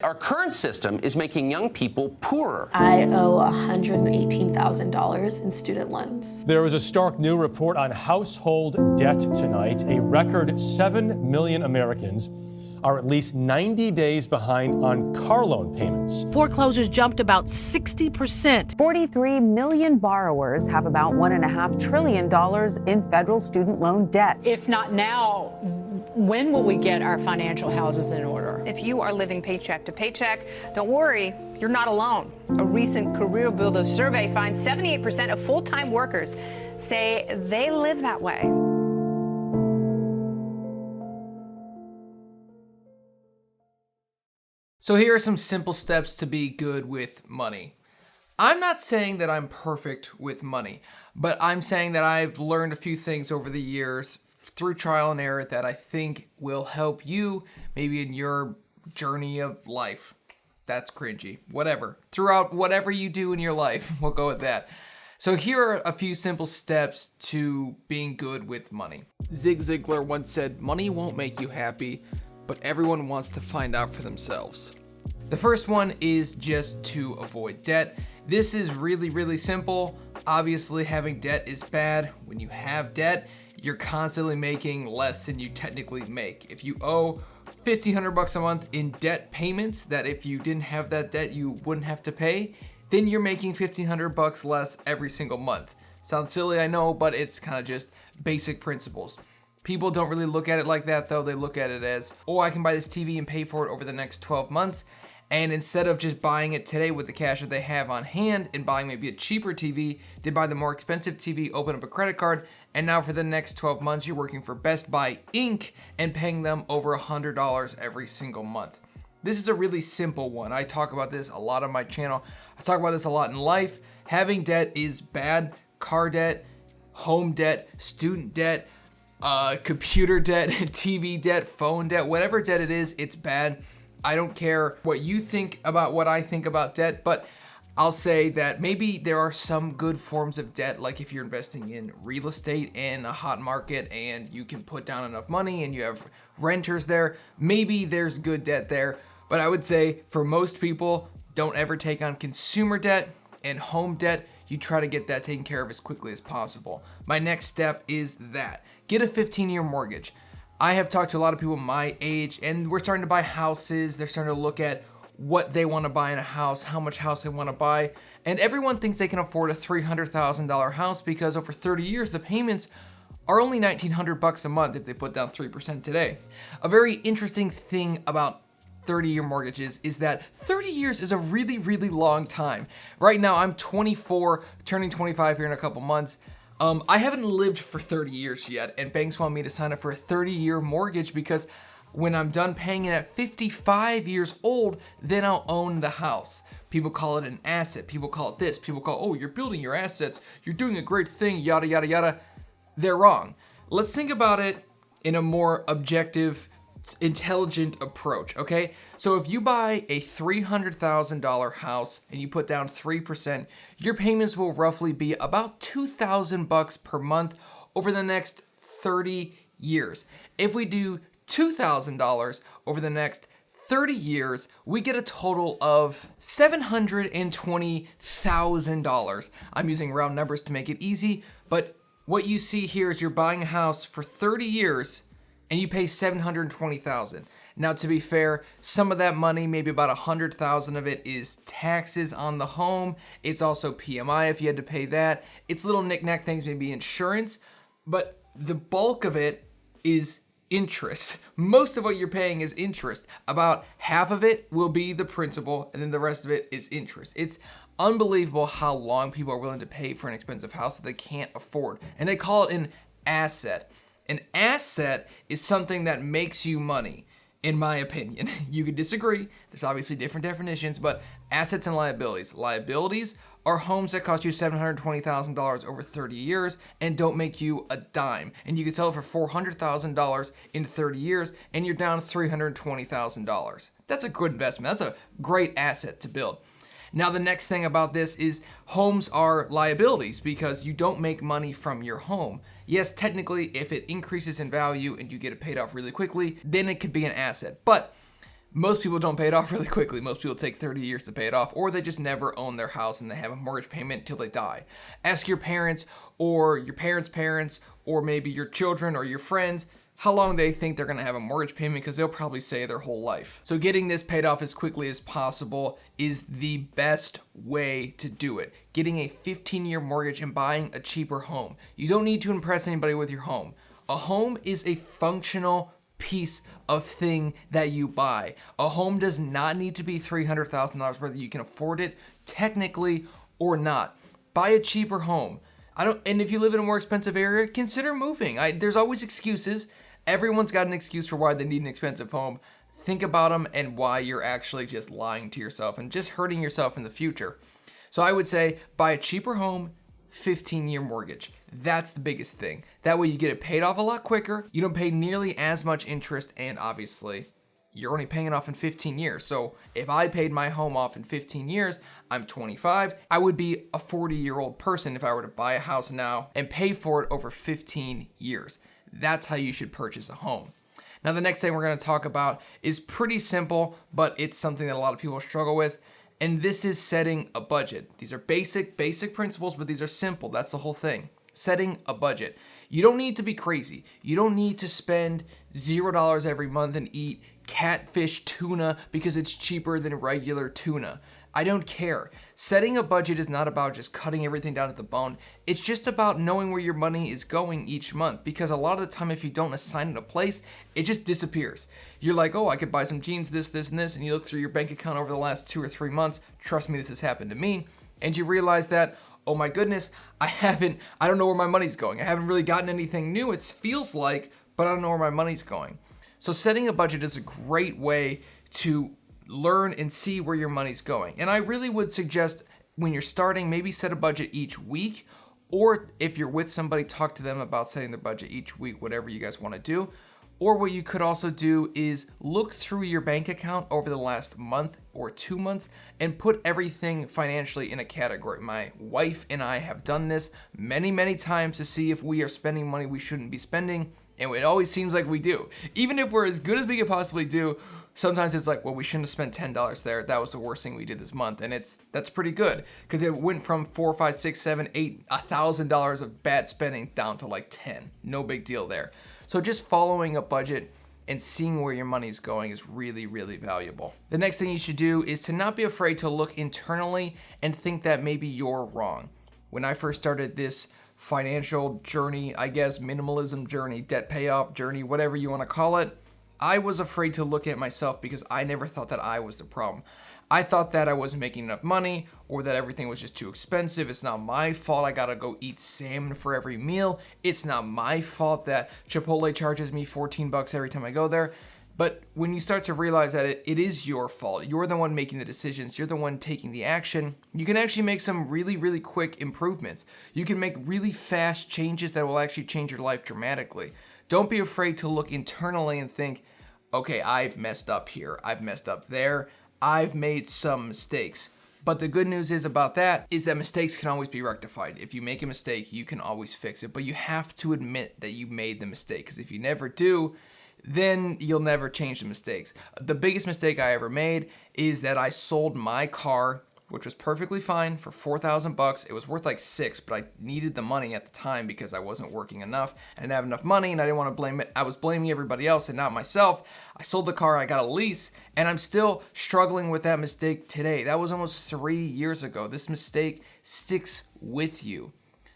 Our current system is making young people poorer. I owe $118,000 in student loans. There was a stark new report on household debt tonight. A record 7 million Americans are at least 90 days behind on car loan payments. Foreclosures jumped about 60%. 43 million borrowers have about $1.5 trillion in federal student loan debt. If not now, when will we get our financial houses in order? If you are living paycheck to paycheck, don't worry, you're not alone. A recent Career Builder survey finds 78% of full-time workers say they live that way. So here are some simple steps to be good with money. I'm not saying that I'm perfect with money, but I'm saying that I've learned a few things over the years through trial and error that I think will help you maybe in your journey of life. That's cringy. Whatever. Throughout whatever you do in your life, we'll go with that. So here are a few simple steps to being good with money. Zig Ziglar once said, "Money won't make you happy, but everyone wants to find out for themselves." The first one is just to avoid debt. This is really, really simple. Obviously, having debt is bad. When you have debt, you're constantly making less than you technically make. If you owe $1,500 a month in debt payments that if you didn't have that debt you wouldn't have to pay, then you're making $1,500 less every single month. Sounds silly, I know, but it's kind of just basic principles. People don't really look at it like that though. They look at it as, oh, I can buy this TV and pay for it over the next 12 months. And instead of just buying it today with the cash that they have on hand and buying maybe a cheaper TV, they buy the more expensive TV, open up a credit card, and now for the next 12 months, you're working for Best Buy Inc. and paying them over $100 every single month. This is a really simple one. I talk about this a lot on my channel. I talk about this a lot in life. Having debt is bad. Car debt, home debt, student debt, computer debt, TV debt, phone debt, whatever debt it is, it's bad. I don't care what you think about what I think about debt, but I'll say that maybe there are some good forms of debt, like if you're investing in real estate in a hot market and you can put down enough money and you have renters there, maybe there's good debt there. But I would say for most people, don't ever take on consumer debt and home debt. You try to get that taken care of as quickly as possible. My next step is that. Get a 15-year mortgage. I have talked to a lot of people my age, and we're starting to buy houses. They're starting to look at what they want to buy in a house, how much house they want to buy, and everyone thinks they can afford a $300,000 house because over 30 years, the payments are only $1,900 a month if they put down 3% today. A very interesting thing about 30-year mortgages is that 30 years is a really, really long time. Right now, I'm 24, turning 25 here in a couple months. I haven't lived for 30 years yet, and banks want me to sign up for a 30-year mortgage because when I'm done paying it at 55 years old, then I'll own the house. People call it an asset. People call it this. People call, oh, you're building your assets. You're doing a great thing, yada, yada, yada. They're wrong. Let's think about it in a more objective, intelligent approach, okay? So if you buy a $300,000 house and you put down 3%, your payments will roughly be about $2,000 per month over the next 30 years. If we do $2,000 over the next 30 years, we get a total of $720,000. I'm using round numbers to make it easy, but what you see here is you're buying a house for 30 years and you pay $720,000. Now, to be fair, some of that money, maybe about $100,000 of it is taxes on the home. It's also PMI if you had to pay that. It's little knick-knack things, maybe insurance, but the bulk of it is interest. Most of what you're paying is interest. About half of it will be the principal, and then the rest of it is interest. It's unbelievable how long people are willing to pay for an expensive house that they can't afford, and they call it an asset. An asset is something that makes you money, in my opinion. You could disagree. There's obviously different definitions, but assets and liabilities. Liabilities are homes that cost you $720,000 over 30 years and don't make you a dime. And you could sell it for $400,000 in 30 years and you're down $320,000. That's a good investment. That's a great asset to build. Now, the next thing about this is homes are liabilities because you don't make money from your home. Yes, technically, if it increases in value and you get it paid off really quickly, then it could be an asset. But Most people don't pay it off really quickly. Most people take 30 years to pay it off, or they just never own their house and they have a mortgage payment until they die. Ask your parents or your parents' parents or maybe your children or your friends how long they think they're going to have a mortgage payment, because they'll probably say their whole life. So getting this paid off as quickly as possible is the best way to do it. Getting a 15-year mortgage and buying a cheaper home. You don't need to impress anybody with your home. A home is a functional piece of thing that you buy. A home does not need to be $300,000 whether you can afford it technically or not. Buy a cheaper home. And if you live in a more expensive area, consider moving. There's always excuses. Everyone's got an excuse for why they need an expensive home. Think about them and why you're actually just lying to yourself and just hurting yourself in the future. So I would say buy a cheaper home, 15-year mortgage. That's the biggest thing. That way you get it paid off a lot quicker. You don't pay nearly as much interest, and obviously you're only paying it off in 15 years. So if I paid my home off in 15 years, I'm 25. I would be a 40-year-old person if I were to buy a house now and pay for it over 15 years. That's how you should purchase a home. Now, the next thing we're going to talk about is pretty simple, but it's something that a lot of people struggle with, and this is setting a budget. These are basic principles, but these are simple. That's the whole thing. Setting a budget. You don't need to be crazy. You don't need to spend $0 every month and eat catfish tuna because it's cheaper than regular tuna. I don't care. Setting a budget is not about just cutting everything down at the bone. It's just about knowing where your money is going each month, because a lot of the time if you don't assign it a place, it just disappears. You're like, oh, I could buy some jeans, this, and this, and you look through your bank account over the last 2 or 3 months. Trust me, this has happened to me. And you realize that, oh my goodness, I don't know where my money's going. I haven't really gotten anything new, it feels like, but I don't know where my money's going. So setting a budget is a great way to learn and see where your money's going. And I really would suggest when you're starting, maybe set a budget each week, or if you're with somebody, talk to them about setting the budget each week, whatever you guys want to do. Or what you could also do is look through your bank account over the last month or 2 months and put everything financially in a category. My wife and I have done this many times to see if we are spending money we shouldn't be spending, and it always seems like we do. Even if we're as good as we could possibly do, sometimes it's like, well, we shouldn't have spent $10 there. That was the worst thing we did this month. And that's pretty good, because it went from $4, $5, $6, $7, $8, $1,000 of bad spending down to like 10. No big deal there. So just following a budget and seeing where your money's going is really valuable. The next thing you should do is to not be afraid to look internally and think that maybe you're wrong. When I first started this financial journey, I guess minimalism journey, debt payoff journey, whatever you want to call it, I was afraid to look at myself because I never thought that I was the problem. I thought that I wasn't making enough money, or that everything was just too expensive. It's not my fault I gotta go eat salmon for every meal. It's not my fault that Chipotle charges me $14 every time I go there. But when you start to realize that it is your fault, you're the one making the decisions, you're the one taking the action, you can actually make some really quick improvements. You can make really fast changes that will actually change your life dramatically. Don't be afraid to look internally and think, okay, I've messed up here, I've messed up there, I've made some mistakes. But the good news is about that is that mistakes can always be rectified. If you make a mistake, you can always fix it, but you have to admit that you made the mistake, because if you never do, then you'll never change the mistakes. The biggest mistake I ever made is that I sold my car, which was perfectly fine, for $4,000. It was worth like $6,000, but I needed the money at the time because I wasn't working enough. I didn't have enough money, and I didn't want to blame it. I was blaming everybody else and not myself. I sold the car, I got a lease, and I'm still struggling with that mistake today. That was almost 3 years ago. This mistake sticks with you.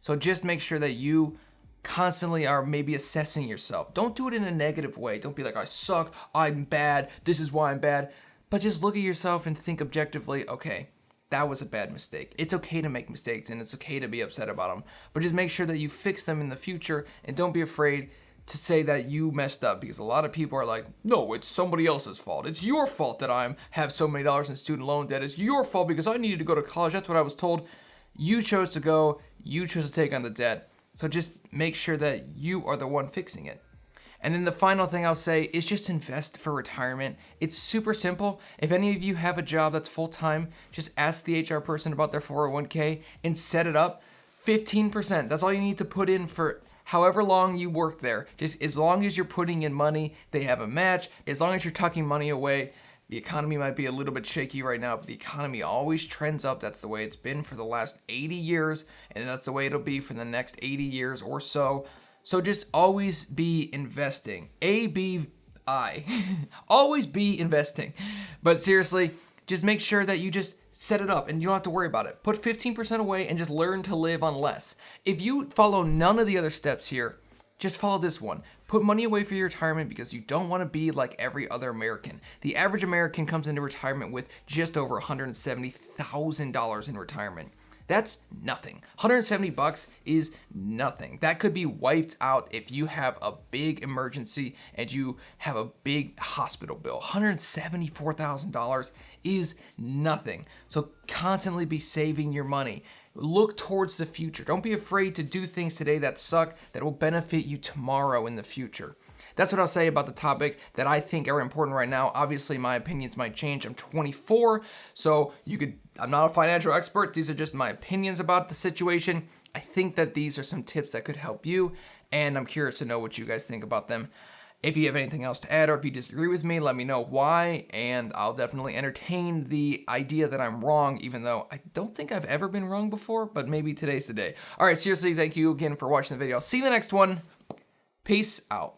So just make sure that you constantly are maybe assessing yourself. Don't do it in a negative way. Don't be like, I suck, I'm bad, this is why I'm bad. But just look at yourself and think objectively, okay, that was a bad mistake. It's okay to make mistakes, and it's okay to be upset about them, but just make sure that you fix them in the future, and don't be afraid to say that you messed up, because a lot of people are like, no, it's somebody else's fault. It's your fault that I have so many dollars in student loan debt. It's your fault because I needed to go to college. That's what I was told. You chose to go. You chose to take on the debt. So just make sure that you are the one fixing it. And then the final thing I'll say is just invest for retirement. It's super simple. If any of you have a job that's full-time, just ask the HR person about their 401k and set it up. 15%, that's all you need to put in for however long you work there. Just as long as you're putting in money, they have a match. As long as you're tucking money away, The economy might be a little bit shaky right now, but the economy always trends up. That's the way it's been for the last 80 years, and that's the way it'll be for the next 80 years or so. So just always be investing. ABI. Always be investing. But seriously, just make sure that you just set it up and you don't have to worry about it. Put 15% away and just learn to live on less. If you follow none of the other steps here, just follow this one. Put money away for your retirement because you don't want to be like every other American. The average American comes into retirement with just over $170,000 in retirement. That's nothing. 170 bucks is nothing. That could be wiped out if you have a big emergency and you have a big hospital bill. $174,000 is nothing. So constantly be saving your money. Look towards the future. Don't be afraid to do things today that suck that will benefit you tomorrow in the future. That's what I'll say about the topic that I think are important right now. Obviously, my opinions might change. I'm 24, so I'm not a financial expert. These are just my opinions about the situation. I think that these are some tips that could help you, and I'm curious to know what you guys think about them. If you have anything else to add or if you disagree with me, let me know why, and I'll definitely entertain the idea that I'm wrong, even though I don't think I've ever been wrong before, but maybe today's the day. All right, seriously, thank you again for watching the video. I'll see you in the next one. Peace out.